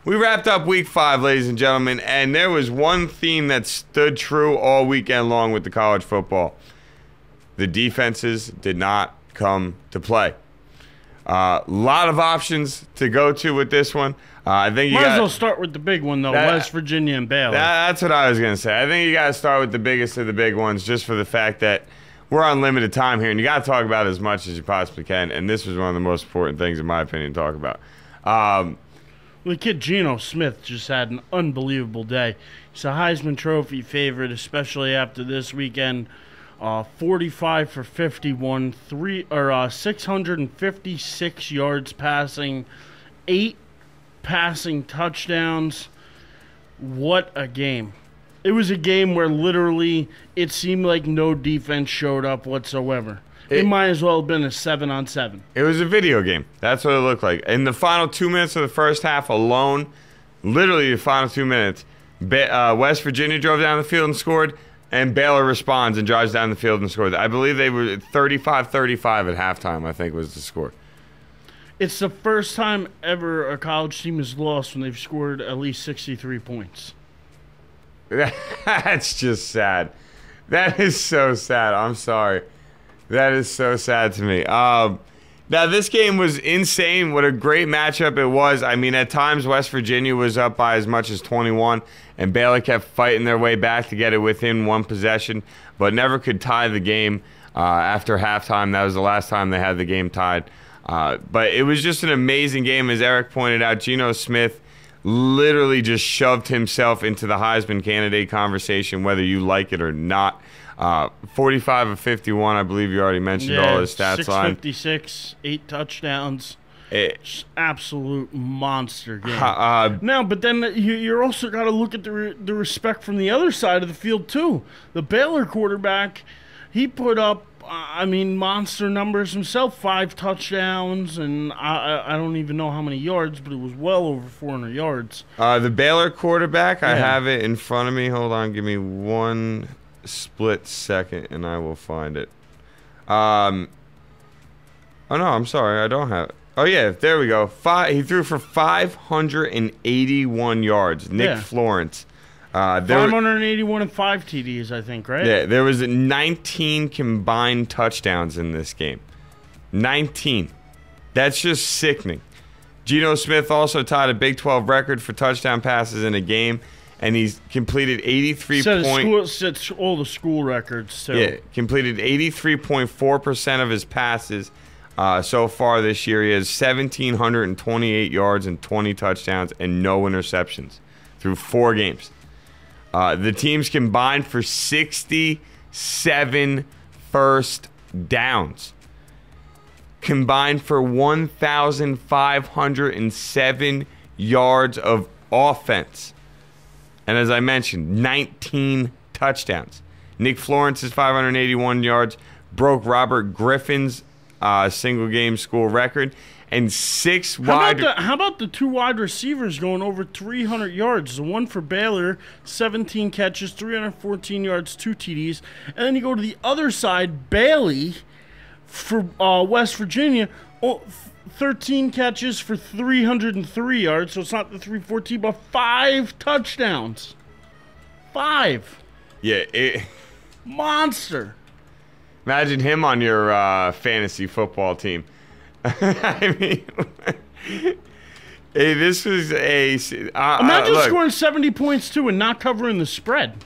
We wrapped up week 5, ladies and gentlemen, and there was one theme that stood true all weekend long with the college football. The defenses did not come to play. A lot of options to go to with this one. I think you might as well start with the big one, though, West Virginia and Baylor. That's what I was going to say. I think you got to start with the biggest of the big ones just for the fact that we're on limited time here, and you got to talk about as much as you possibly can, and this was one of the most important things, in my opinion, to talk about. The kid Geno Smith just had an unbelievable day. He's a Heisman Trophy favorite, especially after this weekend. 45 for 51, 656 yards passing, 8 passing touchdowns. What a game. It was a game where literally it seemed like no defense showed up whatsoever. It might as well have been a 7-on-7. It was a video game. That's what it looked like. In the final 2 minutes of the first half alone, literally the final 2 minutes, West Virginia drove down the field and scored, and Baylor responds and drives down the field and scores. I believe they were 35-35 at halftime, I think was the score. It's the first time ever a college team has lost when they've scored at least 63 points. That's just sad. That is so sad. I'm sorry. That is so sad to me. Now, this game was insane. What a great matchup it was. I mean, at times, West Virginia was up by as much as 21, and Baylor kept fighting their way back to get it within one possession, but never could tie the game after halftime. That was the last time they had the game tied. But it was just an amazing game. As Eric pointed out, Geno Smith literally just shoved himself into the Heisman candidate conversation, whether you like it or not. 45 of 51, I believe you already mentioned all his stats line. 656, 8 touchdowns. Just absolute monster game. Now, but then you're also got to look at the respect from the other side of the field, too. The Baylor quarterback, he put up, monster numbers himself, 5 touchdowns, and I don't even know how many yards, but it was well over 400 yards. The Baylor quarterback, I have it in front of me. Hold on, give me one split second, and I will find it. Oh, no, I'm sorry. I don't have it. Oh, yeah, there we go. He threw for 581 yards. Nick Florence. 581 and 5 TDs, I think, right? Yeah, there was 19 combined touchdowns in this game. 19. That's just sickening. Geno Smith also tied a Big 12 record for touchdown passes in a game, and he's completed 83 sets all the school records, too. Yeah, completed 83.4% of his passes so far this year. He has 1,728 yards and 20 touchdowns and no interceptions through 4 games. The teams combined for 67 first downs. Combined for 1,507 yards of offense. And as I mentioned, 19 touchdowns. Nick Florence's 581 yards broke Robert Griffin's single-game school record. And 6 wide... How about the 2 wide receivers going over 300 yards? The one for Baylor, 17 catches, 314 yards, 2 TDs. And then you go to the other side, Bailey for West Virginia, 13 catches for 303 yards. So it's not the 314, but 5 touchdowns. 5. Yeah, monster. Imagine him on your fantasy football team. I mean, hey, this was a... Imagine scoring 70 points, too, and not covering the spread.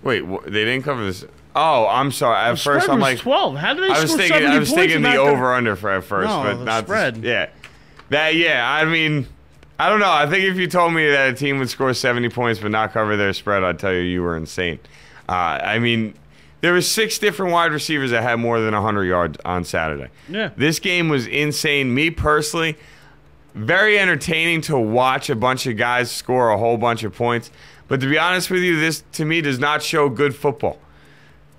Wait, they didn't cover this... Oh, I'm sorry. At first, I'm like... 12. How did they score 70 points? I was thinking the over-under at first, no, but not spread. Yeah. I mean, I don't know. I think if you told me that a team would score 70 points but not cover their spread, I'd tell you were insane. I mean... There were 6 different wide receivers that had more than 100 yards on Saturday. Yeah. This game was insane. Me personally, very entertaining to watch a bunch of guys score a whole bunch of points. But to be honest with you, this to me does not show good football.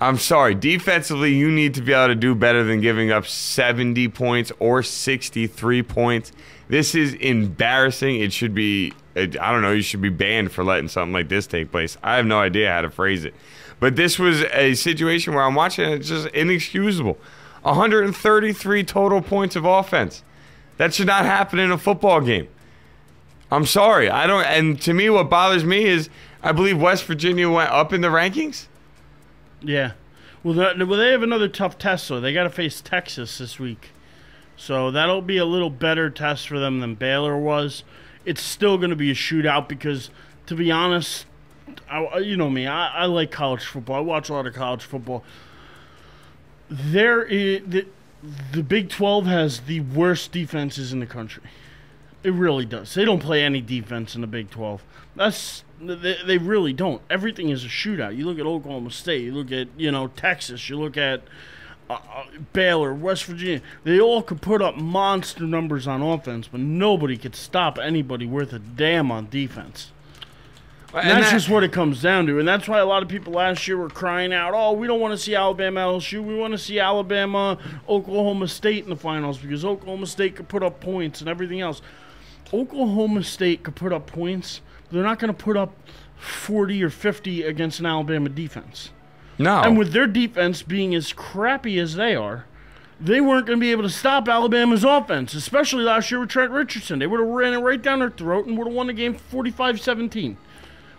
I'm sorry. Defensively, you need to be able to do better than giving up 70 points or 63 points. This is embarrassing. It should be, I don't know, you should be banned for letting something like this take place. I have no idea how to phrase it. But this was a situation where I'm watching it, it's just inexcusable. 133 total points of offense. That should not happen in a football game. I'm sorry. I don't. And to me, what bothers me is I believe West Virginia went up in the rankings. Yeah. Well, they have another tough test, though. They got to face Texas this week. So that'll be a little better test for them than Baylor was. It's still going to be a shootout because, to be honest, you know me, I like college football. I watch a lot of college football. The Big 12 has the worst defenses in the country. It really does. They don't play any defense in the Big 12. They really don't. Everything is a shootout. You look at Oklahoma State. You look at Texas. You look at Baylor, West Virginia. They all could put up monster numbers on offense, but nobody could stop anybody worth a damn on defense. And that's just what it comes down to. And that's why a lot of people last year were crying out, oh, we don't want to see Alabama LSU. We want to see Alabama Oklahoma State in the finals because Oklahoma State could put up points and everything else. Oklahoma State could put up points. They're not going to put up 40 or 50 against an Alabama defense. No. And with their defense being as crappy as they are, they weren't going to be able to stop Alabama's offense, especially last year with Trent Richardson. They would have ran it right down their throat and would have won the game 45-17.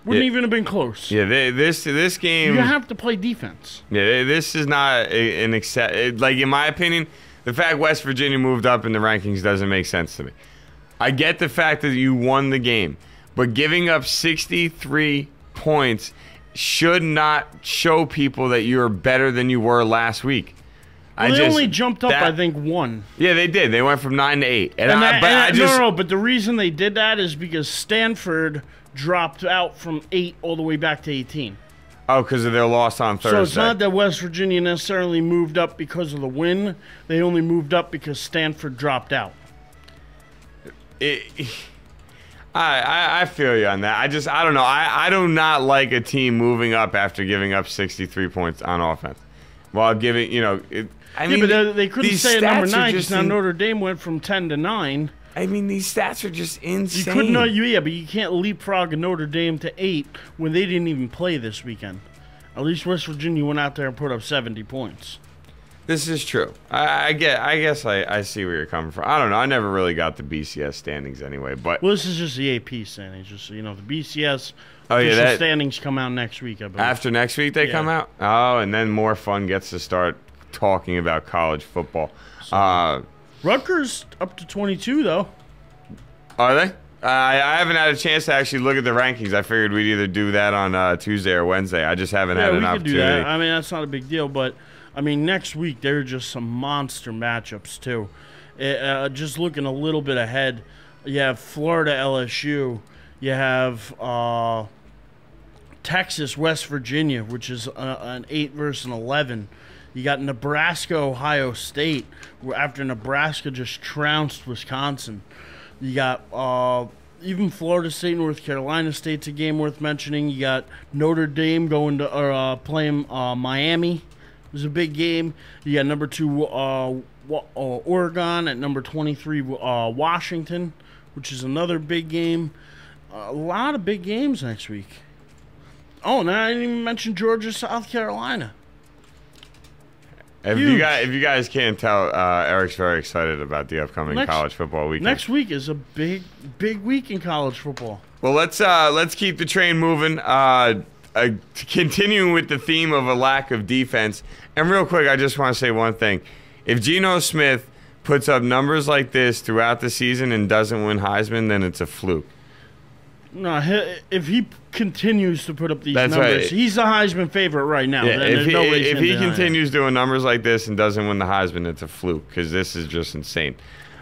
Wouldn't even have been close. Yeah, this game... You have to play defense. Yeah, this is not an accept... Like, in my opinion, the fact West Virginia moved up in the rankings doesn't make sense to me. I get the fact that you won the game, but giving up 63 points should not show people that you're better than you were last week. Well, they only jumped up, I think, 1. Yeah, they did. They went from 9 to 8. But the reason they did that is because Stanford dropped out from 8 all the way back to 18. Oh, because of their loss on Thursday. So it's not that West Virginia necessarily moved up because of the win. They only moved up because Stanford dropped out. I feel you on that. I don't know. I do not like a team moving up after giving up 63 points on offense. While giving, but they couldn't say at number 9 because now Notre Dame went from 10 to 9. I mean, these stats are just insane. You couldn't, but you can't leapfrog a Notre Dame to 8 when they didn't even play this weekend. At least West Virginia went out there and put up 70 points. This is true. I guess I see where you're coming from. I don't know. I never really got the BCS standings anyway. But this is just the AP standings. Just so you know, the BCS standings come out next week, I believe. After next week they come out? Oh, and then more fun gets to start talking about college football. So, Rutgers up to 22, though. Are they? I haven't had a chance to actually look at the rankings. I figured we'd either do that on Tuesday or Wednesday. I just haven't had an opportunity. Yeah, we could do that. I mean, that's not a big deal, but... next week, there are just some monster matchups, too. Just looking a little bit ahead, you have Florida LSU. You have Texas, West Virginia, which is an 8 versus an 11. You got Nebraska, Ohio State, after Nebraska just trounced Wisconsin. You got even Florida State, North Carolina State's a game worth mentioning. You got Notre Dame going to playing Miami. It was a big game. You got number 2 Oregon at number 23 Washington, which is another big game. A lot of big games next week. Oh, now I didn't even mention Georgia, South Carolina. If you guys can't tell, Eric's very excited about the upcoming college football weekend. Next week is a big week in college football. Well, let's keep the train moving. Continuing with the theme of a lack of defense, and real quick, I just want to say one thing. If Geno Smith puts up numbers like this throughout the season and doesn't win Heisman, then it's a fluke. No, if he continues to put up these numbers, he's the Heisman favorite right now. Yeah, if he continues doing numbers like this and doesn't win the Heisman, it's a fluke because this is just insane.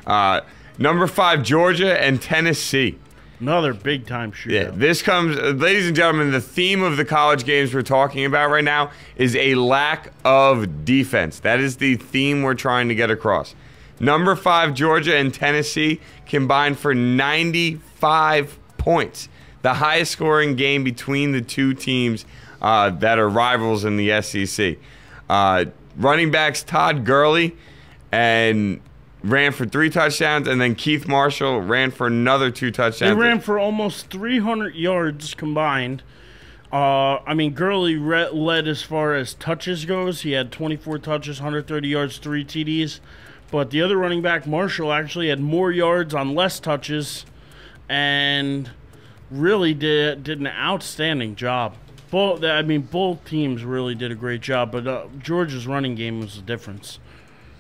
Number 5, Georgia and Tennessee. Another big-time shootout. Yeah, this comes, ladies and gentlemen, the theme of the college games we're talking about right now is a lack of defense. That is the theme we're trying to get across. Number 5, Georgia and Tennessee combined for 95 points. The highest scoring game between the two teams that are rivals in the SEC. Running backs Todd Gurley ran for 3 touchdowns, and then Keith Marshall ran for another 2 touchdowns. They ran for almost 300 yards combined. Gurley led as far as touches goes. He had 24 touches, 130 yards, 3 TDs. But the other running back, Marshall, actually had more yards on less touches and really did an outstanding job. Both teams really did a great job, but Georgia's running game was the difference.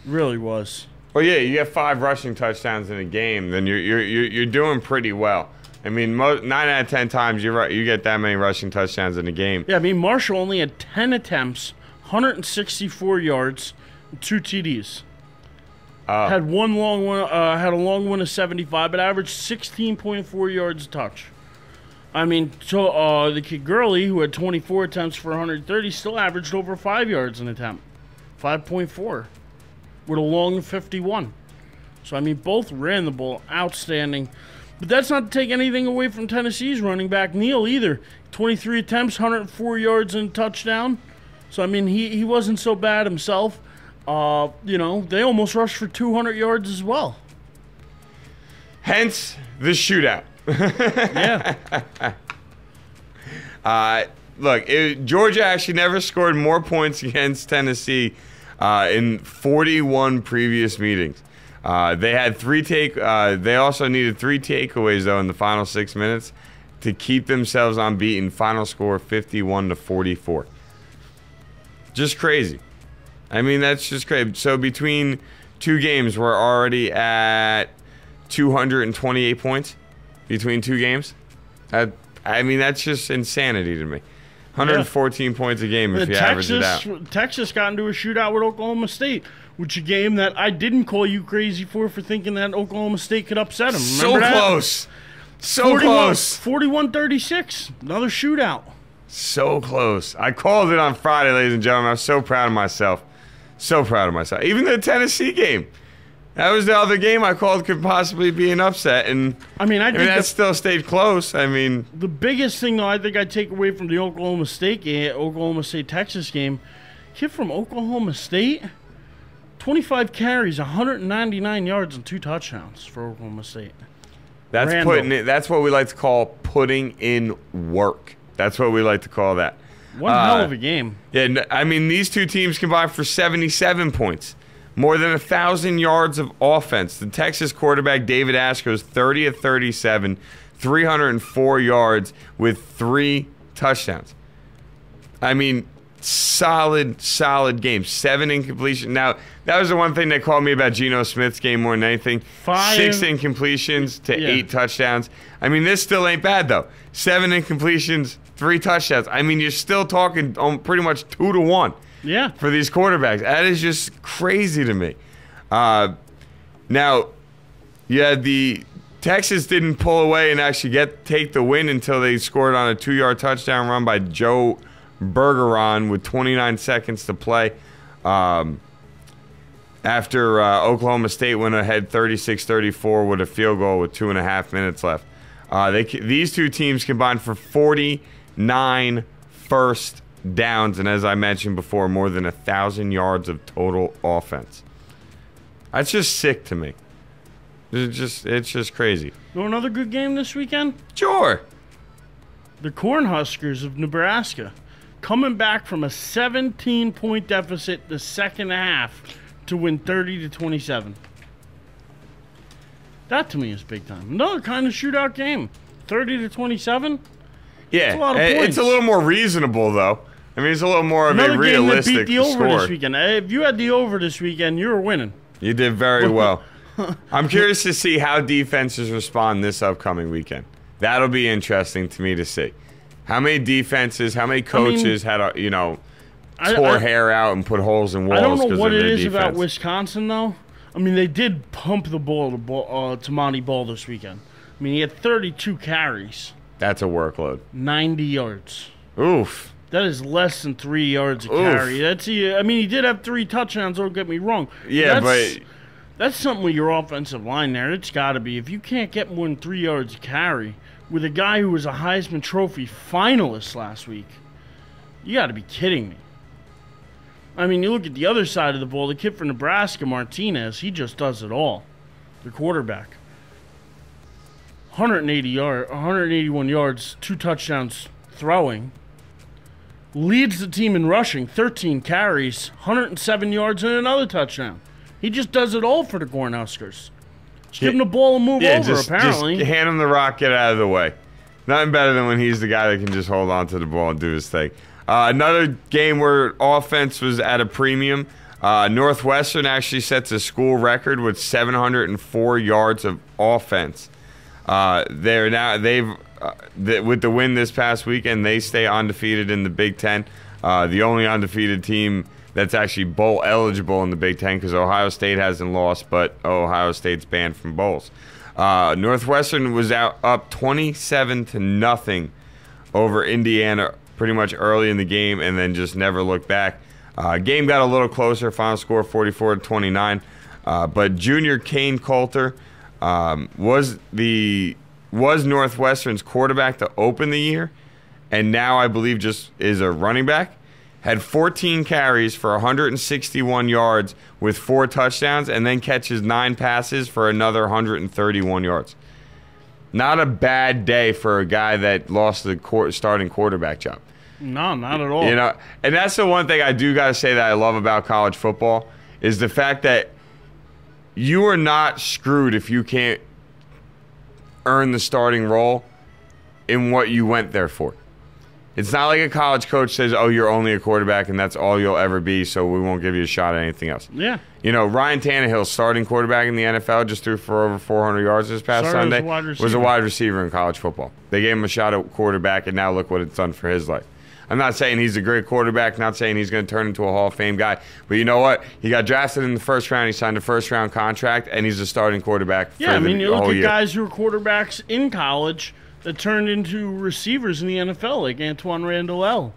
It really was. Well, yeah, you get 5 rushing touchdowns in a game, then you're doing pretty well. I mean, 9 out of 10 times you get that many rushing touchdowns in a game. Yeah, I mean, Marshall only had 10 attempts, 164 yards, and 2 TDs. Had a long one of 75, but averaged 16.4 yards a touch. I mean, so the kid Gurley, who had 24 attempts for 130, still averaged over 5 yards an attempt, 5.4, with a long 51. So, I mean, both ran the ball outstanding. But that's not to take anything away from Tennessee's running back, Neal, either. 23 attempts, 104 yards and a touchdown. So, I mean, he wasn't so bad himself. They almost rushed for 200 yards as well. Hence the shootout. Yeah. Look, Georgia actually never scored more points against Tennessee in 41 previous meetings. They had they also needed 3 takeaways though in the final 6 minutes to keep themselves unbeaten. Final score 51-44. Just crazy. I mean, that's just crazy. So between 2 games, we're already at 228 points between 2 games. I mean, that's just insanity to me. 114 points a game if you average it out. Texas got into a shootout with Oklahoma State, which is a game that I didn't call you crazy for thinking that Oklahoma State could upset them. Remember that? Close. So close. 41-36. Another shootout. So close. I called it on Friday, ladies and gentlemen. I was so proud of myself. So proud of myself. Even the Tennessee game. That was the other game I called could possibly be an upset, and I mean that still stayed close. I mean, the biggest thing though I think I take away from the Oklahoma State Texas game, kid from Oklahoma State, 25 carries, 199 yards, and 2 touchdowns for Oklahoma State. That's what we like to call putting in work. That's what we like to call that. One hell of a game. Yeah, I mean these 2 teams combined for 77 points. More than 1,000 yards of offense. The Texas quarterback, David Ash, goes 30 of 37, 304 yards with 3 touchdowns. I mean, solid game. 7 incompletions. Now, that was the one thing that called me about Geno Smith's game more than anything. 6 incompletions to 8 touchdowns. I mean, this still ain't bad, though. 7 incompletions, 3 touchdowns. I mean, you're still talking pretty much 2-1. Yeah. For these quarterbacks. That is just crazy to me. Now, yeah, the Texas didn't pull away and actually take the win until they scored on a 2-yard touchdown run by Joe Bergeron with 29 seconds to play. After Oklahoma State went ahead 36-34 with a field goal with 2.5 minutes left. These 2 teams combined for 49 first downs, and as I mentioned before, more than 1,000 yards of total offense. That's just sick to me. It's just crazy. You want another good game this weekend? Sure. The Cornhuskers of Nebraska coming back from a 17-point deficit the second half to win 30-27. That to me is big time. Another kind of shootout game. 30-27. Yeah, that's a lot of points. It's a little more reasonable though. I mean, it's a little more of a realistic game that beat the over score. This weekend. If you had the over this weekend, you were winning. You did very well. I'm curious to see how defenses respond this upcoming weekend. That'll be interesting to me to see. How many defenses, how many coaches tore hair out and put holes in walls. I don't know what it is defense. about Wisconsin, though. I mean, they did pump the ball to Monty Ball this weekend. I mean, he had 32 carries. That's a workload. 90 yards. Oof. That is less than 3 yards a carry. He did have 3 touchdowns, don't get me wrong. Yeah, but that's something with your offensive line there. It's got to be. If you can't get more than 3 yards a carry with a guy who was a Heisman Trophy finalist last week, you got to be kidding me. I mean, you look at the other side of the ball, the kid from Nebraska, Martinez, he just does it all. The quarterback. 181 yards, 2 touchdowns throwing. Leads the team in rushing, 13 carries, 107 yards, and another touchdown. He just does it all for the Cornhuskers. Just give him the ball and move over, apparently. Just hand him the rock, get out of the way. Nothing better than when he's the guy that can just hold on to the ball and do his thing. Another game where offense was at a premium. Northwestern actually sets a school record with 704 yards of offense. With the win this past weekend, they stay undefeated in the Big Ten. The only undefeated team that's actually bowl eligible in the Big Ten, because Ohio State hasn't lost, but Ohio State's banned from bowls. Northwestern was up 27-0 over Indiana pretty much early in the game, and then just never looked back. Game got a little closer, final score 44-29. But junior Kane Coulter was Northwestern's quarterback to open the year, and now I believe just is a running back. Had 14 carries for 161 yards with 4 touchdowns, and then catches 9 passes for another 131 yards. Not a bad day for a guy that lost the starting quarterback job. No, not at all. You know, and that's the one thing I do got to say that I love about college football is the fact that you are not screwed if you can't earn the starting role in what you went there for. It's not like a college coach says, oh, you're only a quarterback and that's all you'll ever be, so we won't give you a shot at anything else. Yeah. You know, Ryan Tannehill, starting quarterback in the NFL, just threw for over 400 yards this past Sunday, was a wide receiver in college football. They gave him a shot at quarterback, and now look what it's done for his life. I'm not saying he's a great quarterback, not saying he's going to turn into a Hall of Fame guy, but you know what? He got drafted in the first round, he signed a first-round contract, and he's a starting quarterback for the whole year. Yeah, I mean, you look at guys who were quarterbacks in college that turned into receivers in the NFL, like Antoine Randall L.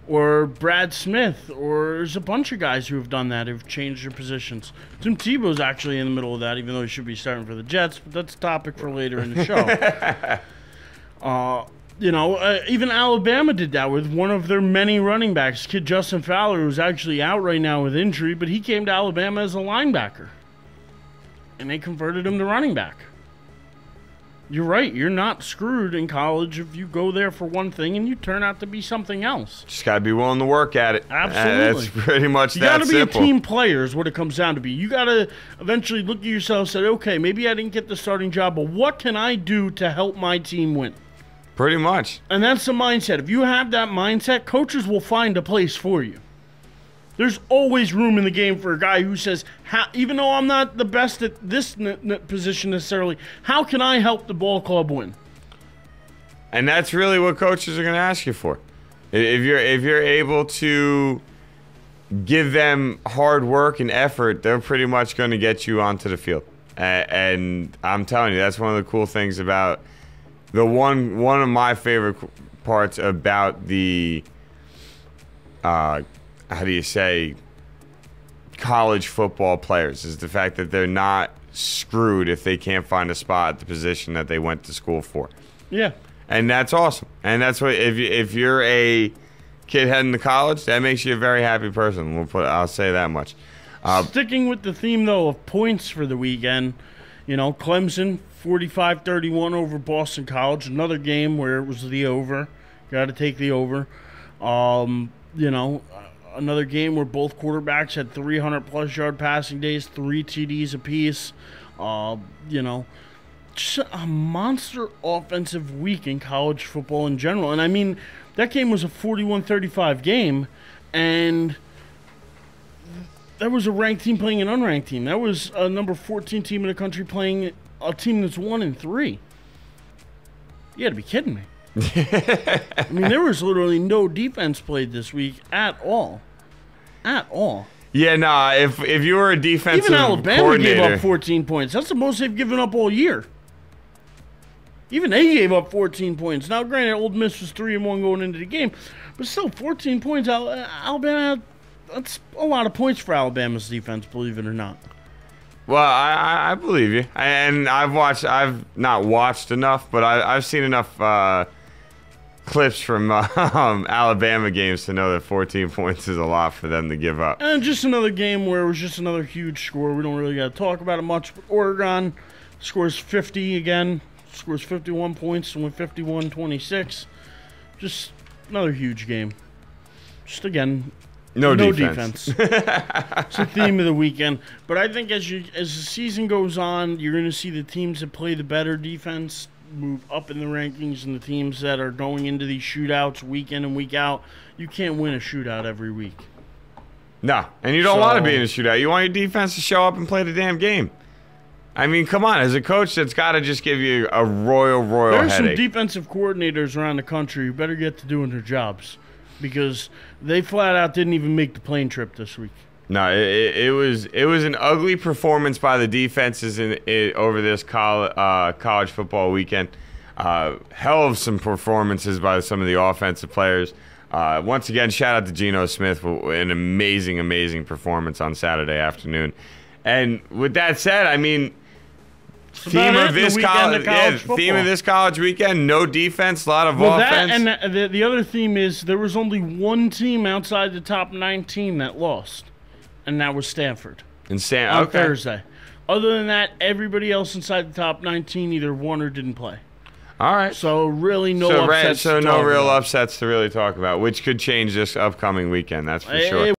or Brad Smith, or there's a bunch of guys who have done that, who've changed their positions. Tim Tebow's actually in the middle of that, even though he should be starting for the Jets, but that's a topic for later in the show. You know, even Alabama did that with one of their many running backs, kid Justin Fowler, who's actually out right now with injury, but he came to Alabama as a linebacker, and they converted him to running back. You're right. You're not screwed in college if you go there for one thing and you turn out to be something else. Just got to be willing to work at it. Absolutely. That's pretty much that simple. You got to be a team player is what it comes down to be. You got to eventually look at yourself and say, okay, maybe I didn't get the starting job, but what can I do to help my team win? Pretty much. And that's the mindset. If you have that mindset, coaches will find a place for you. There's always room in the game for a guy who says, even though I'm not the best at this position necessarily, how can I help the ball club win? And that's really what coaches are going to ask you for. If you're able to give them hard work and effort, they're pretty much going to get you onto the field. And I'm telling you, that's one of the cool things about one of my favorite parts about the how do you say, college football players is the fact that they're not screwed if they can't find a spot at the position that they went to school for. Yeah. And that's awesome. And that's what, if you're a kid heading to college, that makes you a very happy person. I'll say that much. Sticking with the theme, though, of points for the weekend, you know, Clemson 45-31 over Boston College. Another game where it was the over. Got to take the over. You know, another game where both quarterbacks had 300-plus yard passing days, 3 TDs apiece. You know, just a monster offensive week in college football in general. And, I mean, that game was a 41-35 game, and that was a ranked team playing an unranked team. That was a number 14 team in the country playing a team that's 1-3. You got to be kidding me. I mean, there was literally no defense played this week at all. At all. Yeah, nah, if you were a defensive even Alabama coordinator, gave up 14 points. That's the most they've given up all year. Even they gave up 14 points. Now, granted, Ole Miss was 3-1 going into the game, but still 14 points. Alabama, that's a lot of points for Alabama's defense, believe it or not. Well, I believe you, and I've not watched enough, but I've seen enough clips from Alabama games to know that 14 points is a lot for them to give up. And just another game where it was just another huge score. We don't really got to talk about it much, but Oregon scores 50 again, scores 51 points and went 51-26. Just another huge game. Just again, No defense. It's the theme of the weekend. But I think as the season goes on, you're going to see the teams that play the better defense move up in the rankings, and the teams that are going into these shootouts week in and week out. You can't win a shootout every week. No, and you don't want to be in a shootout. You want your defense to show up and play the damn game. I mean, come on. As a coach, that's got to just give you a royal There's headache. some defensive coordinators around the country who better get to doing their jobs because they flat out didn't even make the plane trip this week. No, it was an ugly performance by the defenses over this college football weekend. Hell of some performances by some of the offensive players. Once again, shout out to Geno Smith for an amazing performance on Saturday afternoon. And with that said, I mean, theme of this college weekend, no defense, a lot of offense. That and the other theme is there was only one team outside the top 19 that lost, and that was Stanford on Thursday. Other than that, everybody else inside the top 19 either won or didn't play. All right. So really no upsets. So no real upsets to really talk about, which could change this upcoming weekend, that's for sure.